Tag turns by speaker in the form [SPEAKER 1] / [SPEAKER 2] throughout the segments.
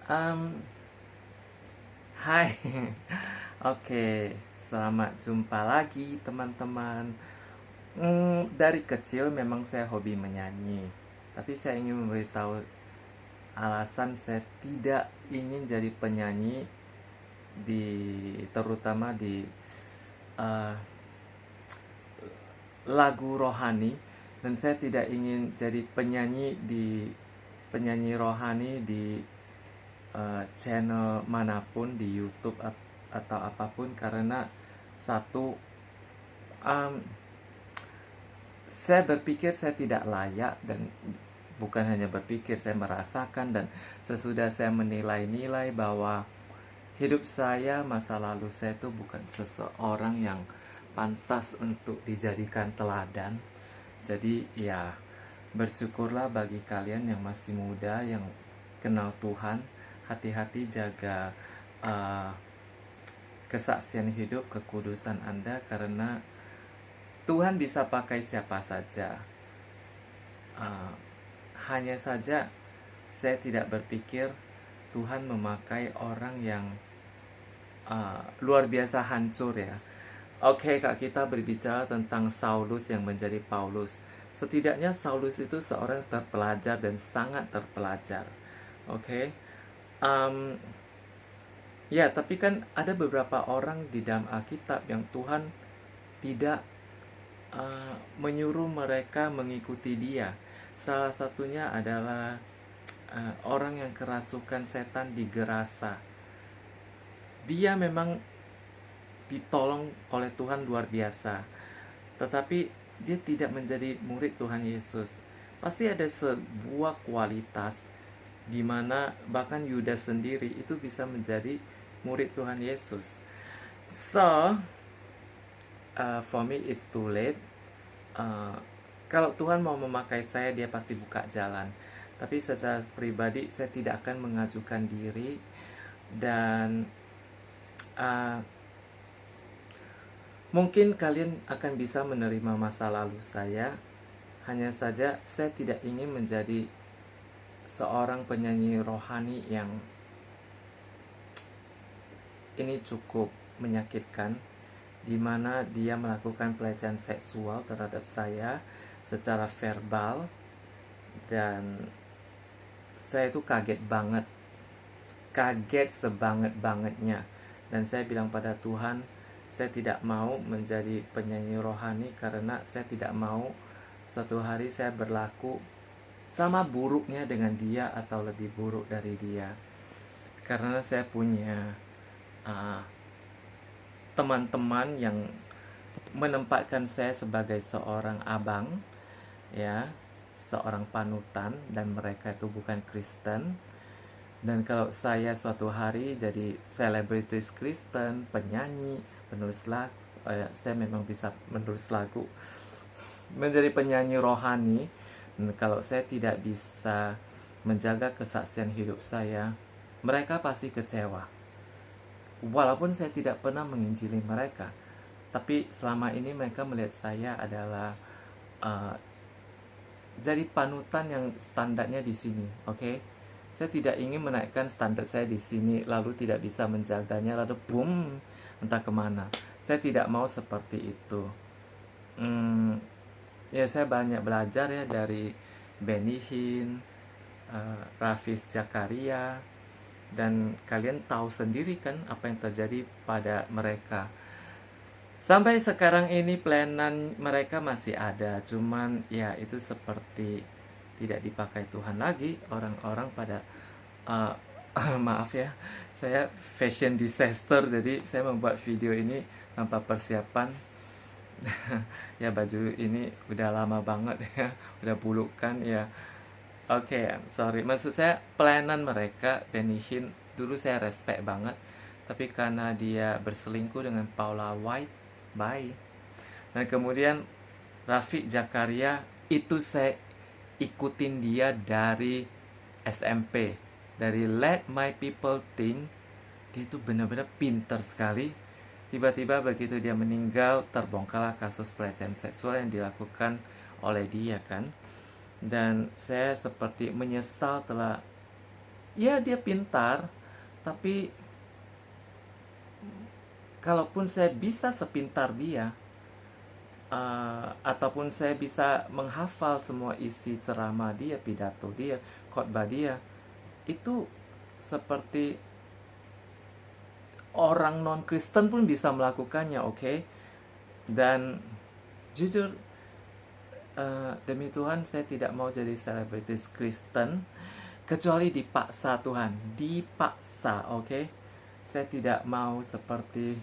[SPEAKER 1] Um, Hai, oke, selamat jumpa lagi teman-teman. Dari kecil memang saya hobi menyanyi, tapi saya ingin memberitahu alasan saya tidak ingin jadi penyanyi terutama di uh, lagu rohani, dan saya tidak ingin jadi penyanyi rohani di channel manapun di YouTube atau apapun, karena satu, um, saya berpikir saya tidak layak, dan bukan hanya berpikir, saya merasakan, dan sesudah saya menilai-nilai bahwa hidup saya, masa lalu saya itu bukan seseorang yang pantas untuk dijadikan teladan. Jadi ya, bersyukurlah bagi kalian yang masih muda, yang kenal Tuhan. Hati-hati jaga uh, kesaksian hidup, kekudusan Anda, karena Tuhan bisa pakai siapa saja. Uh, Hanya saja saya tidak berpikir Tuhan memakai orang yang luar biasa hancur ya. Oke, Kak, kita berbicara tentang Saulus yang menjadi Paulus. Setidaknya Saulus itu seorang terpelajar dan sangat terpelajar. Oke. Um, Ya, tapi kan ada beberapa orang di dalam Alkitab yang Tuhan tidak menyuruh mereka mengikuti dia. Salah satunya adalah orang yang kerasukan setan di Gerasa. Dia memang ditolong oleh Tuhan luar biasa, tetapi dia tidak menjadi murid Tuhan Yesus. Pasti ada sebuah kualitas di mana bahkan Yudas sendiri itu bisa menjadi murid Tuhan Yesus. So, for me it's too late. Kalau Tuhan mau memakai saya, dia pasti buka jalan. Tapi secara pribadi saya tidak akan mengajukan diri, dan uh, mungkin kalian akan bisa menerima masa lalu saya. Hanya saja saya tidak ingin menjadi seorang penyanyi rohani yang ini cukup menyakitkan, di mana dia melakukan pelecehan seksual terhadap saya secara verbal, dan saya itu kaget sebanget-bangetnya, dan saya bilang pada Tuhan, saya tidak mau menjadi penyanyi rohani karena saya tidak mau suatu hari saya berlaku sama buruknya dengan dia atau lebih buruk dari dia, karena saya punya uh, teman-teman yang menempatkan saya sebagai seorang abang, ya, seorang panutan, dan mereka itu bukan Kristen. Dan kalau saya suatu hari jadi selebritis Kristen, penyanyi, penulis lagu, saya memang bisa menulis lagu, menjadi penyanyi rohani, dan kalau saya tidak bisa menjaga kesaksian hidup saya, mereka pasti kecewa. Walaupun saya tidak pernah menginjili mereka, tapi selama ini mereka melihat saya adalah uh, jadi panutan yang standarnya di sini, oke? Saya tidak ingin menaikkan standar saya di sini, lalu tidak bisa menjaganya, lalu boom, entah kemana. Saya tidak mau seperti itu. Ya, saya banyak belajar ya dari Benny Hinn, Rafis Zakaria, dan kalian tahu sendiri kan apa yang terjadi pada mereka. Sampai sekarang ini pelayanan mereka masih ada, cuman ya itu seperti tidak dipakai Tuhan lagi. Orang-orang pada uh, maaf ya, saya fashion disaster, jadi saya membuat video ini tanpa persiapan. Ya, baju ini udah lama banget ya, udah bulukan ya. Oke, sorry. Maksud saya pelayanan mereka, Benny Hinn, dulu saya respect banget. Tapi karena dia berselingkuh dengan Paula White, bye. Dan kemudian Rafi Zakaria, itu saya ikutin dia dari SMP. Dari Let My People Think, dia itu benar-benar pinter sekali. Tiba-tiba begitu dia meninggal, terbongkarlah kasus pelecehan seksual yang dilakukan oleh dia kan. Dan saya seperti menyesal telah ya dia pintar, tapi kalaupun saya bisa sepintar dia, ataupun saya bisa menghafal semua isi ceramah dia, pidato dia, khotbah dia, itu seperti orang non Kristen pun bisa melakukannya, oke? Dan jujur, demi Tuhan saya tidak mau jadi selebritis Kristen kecuali dipaksa Tuhan, dipaksa, oke? Saya tidak mau seperti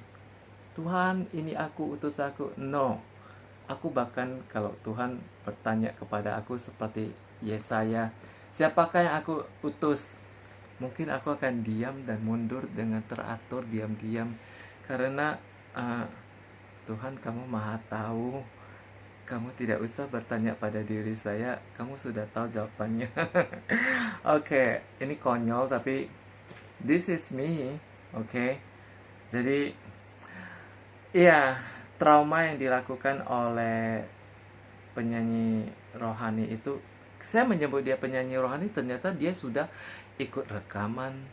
[SPEAKER 1] Tuhan ini aku, utus aku. No, aku bahkan kalau Tuhan bertanya kepada aku seperti Yesaya, siapakah yang aku utus? Mungkin aku akan diam dan mundur dengan teratur, diam-diam, karena Tuhan, kamu maha tahu, kamu tidak usah bertanya pada diri saya, kamu sudah tahu jawabannya. Oke, ini konyol tapi this is me, oke. Jadi iya, trauma yang dilakukan oleh penyanyi rohani itu, saya menyebut dia penyanyi rohani, ternyata dia sudah ikut rekaman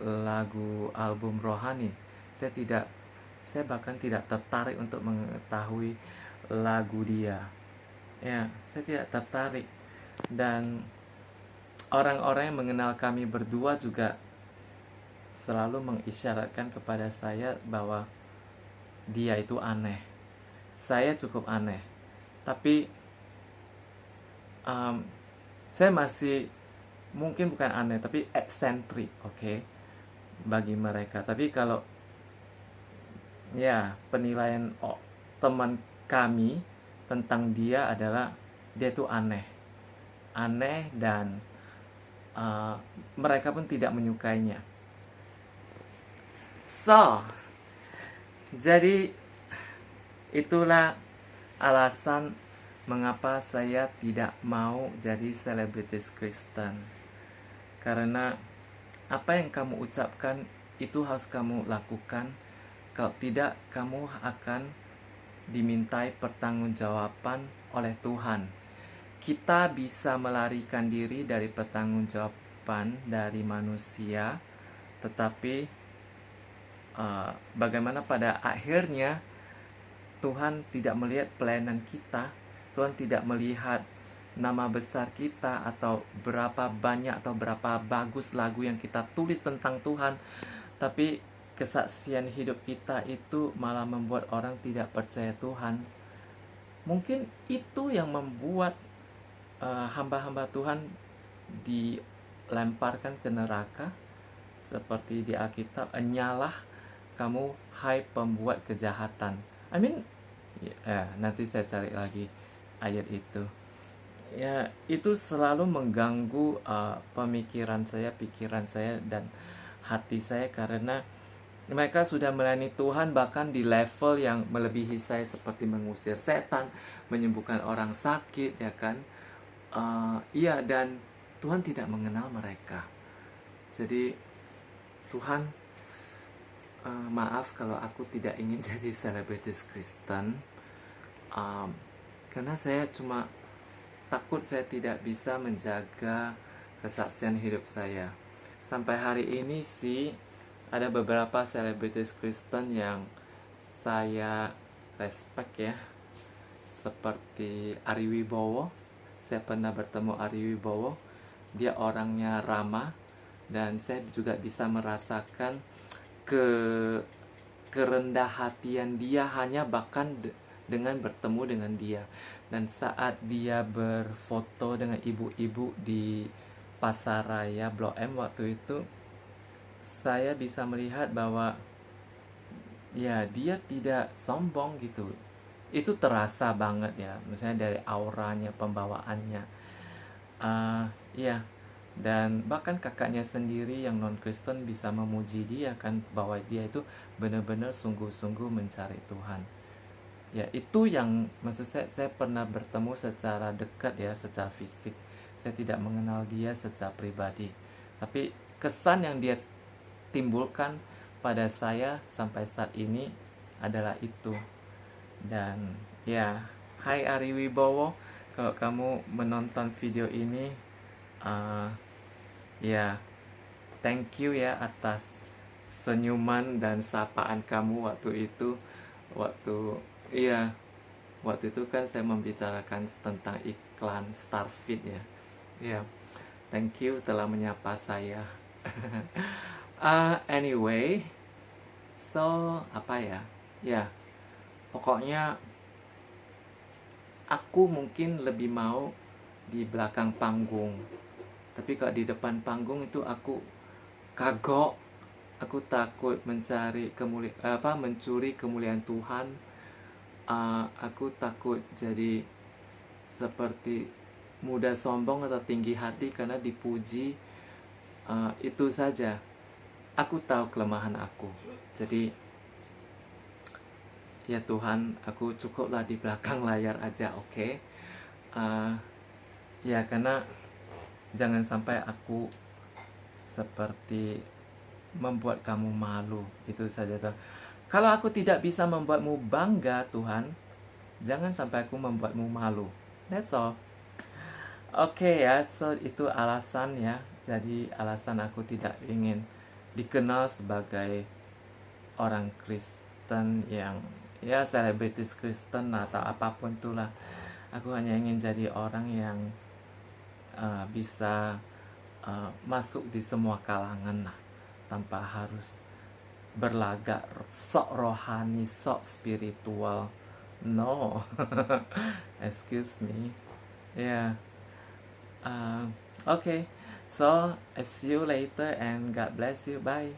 [SPEAKER 1] lagu album rohani. Saya bahkan tidak tertarik untuk mengetahui lagu dia. Ya, saya tidak tertarik. Dan orang-orang yang mengenal kami berdua juga selalu mengisyaratkan kepada saya bahwa dia itu aneh. Saya cukup aneh. Tapi saya masih, mungkin bukan aneh, tapi eksentrik, oke, bagi mereka. Tapi kalau ya penilaian teman kami tentang dia adalah dia itu aneh, dan mereka pun tidak menyukainya. So, jadi itulah alasan mengapa saya tidak mau jadi selebritis Kristen. Karena apa yang kamu ucapkan itu harus kamu lakukan. Kalau tidak, kamu akan dimintai pertanggungjawaban oleh Tuhan. Kita bisa melarikan diri dari pertanggungjawaban dari manusia, tetapi bagaimana pada akhirnya Tuhan tidak melihat pelayanan kita, Tuhan tidak melihat nama besar kita atau berapa banyak atau berapa bagus lagu yang kita tulis tentang Tuhan, tapi kesaksian hidup kita itu malah membuat orang tidak percaya Tuhan. Mungkin itu yang membuat hamba-hamba Tuhan dilemparkan ke neraka, seperti di Alkitab, "Nyalah kamu hai pembuat kejahatan." I mean, nanti saya cari lagi ayat itu. Ya, itu selalu mengganggu pemikiran saya, pikiran saya, dan hati saya, karena mereka sudah melayani Tuhan bahkan di level yang melebihi saya, seperti mengusir setan, menyembuhkan orang sakit, ya kan? Iya, dan Tuhan tidak mengenal mereka. Jadi Tuhan, maaf kalau aku tidak ingin jadi selebritis Kristen, karena saya cuma takut saya tidak bisa menjaga kesaksian hidup saya. Sampai hari ini sih ada beberapa selebritis Kristen yang saya respect ya, seperti Ari Wibowo. Saya pernah bertemu Ari Wibowo, dia orangnya ramah, dan saya juga bisa merasakan kerendah hatian dia hanya bahkan dengan bertemu dengan dia. Dan saat dia berfoto dengan ibu-ibu di Pasaraya Blok M waktu itu, saya bisa melihat bahwa ya dia tidak sombong gitu. Itu terasa banget ya, misalnya dari auranya, pembawaannya. Ya, dan bahkan kakaknya sendiri yang non Kristen bisa memuji dia kan, bahwa dia itu benar-benar sungguh-sungguh mencari Tuhan. Ya, itu yang maksud saya pernah bertemu secara dekat ya, secara fisik. Saya tidak mengenal dia secara pribadi, tapi kesan yang dia timbulkan pada saya sampai saat ini adalah itu. Dan ya, hai Ari Wibowo, kalau kamu menonton video ini, ya thank you ya atas senyuman dan sapaan kamu waktu itu. Waktu iya, waktu itu kan saya membicarakan tentang iklan Starfit ya. Iya, thank you telah menyapa saya. Anyway, so apa ya? Ya, pokoknya aku mungkin lebih mau di belakang panggung. Tapi kalau di depan panggung itu aku kagok. Aku takut mencuri kemuliaan Tuhan. Aku takut jadi seperti muda sombong atau tinggi hati karena dipuji. Itu saja. Aku tahu kelemahan aku. Jadi ya Tuhan, aku cukuplah di belakang layar aja, oke? Ya karena jangan sampai aku seperti membuat kamu malu. Itu saja Tuhan. Kalau aku tidak bisa membuatmu bangga Tuhan, jangan sampai aku membuatmu malu. That's all. Oke ya, so itu alasan ya. Jadi alasan aku tidak ingin dikenal sebagai orang Kristen yang ya selebritis Kristen atau apapun itulah. Aku hanya ingin jadi orang yang bisa masuk di semua kalangan lah, tanpa harus berlagak sok rohani, sok spiritual. No, excuse me. Yeah. Okay. So I see you later and God bless you. Bye.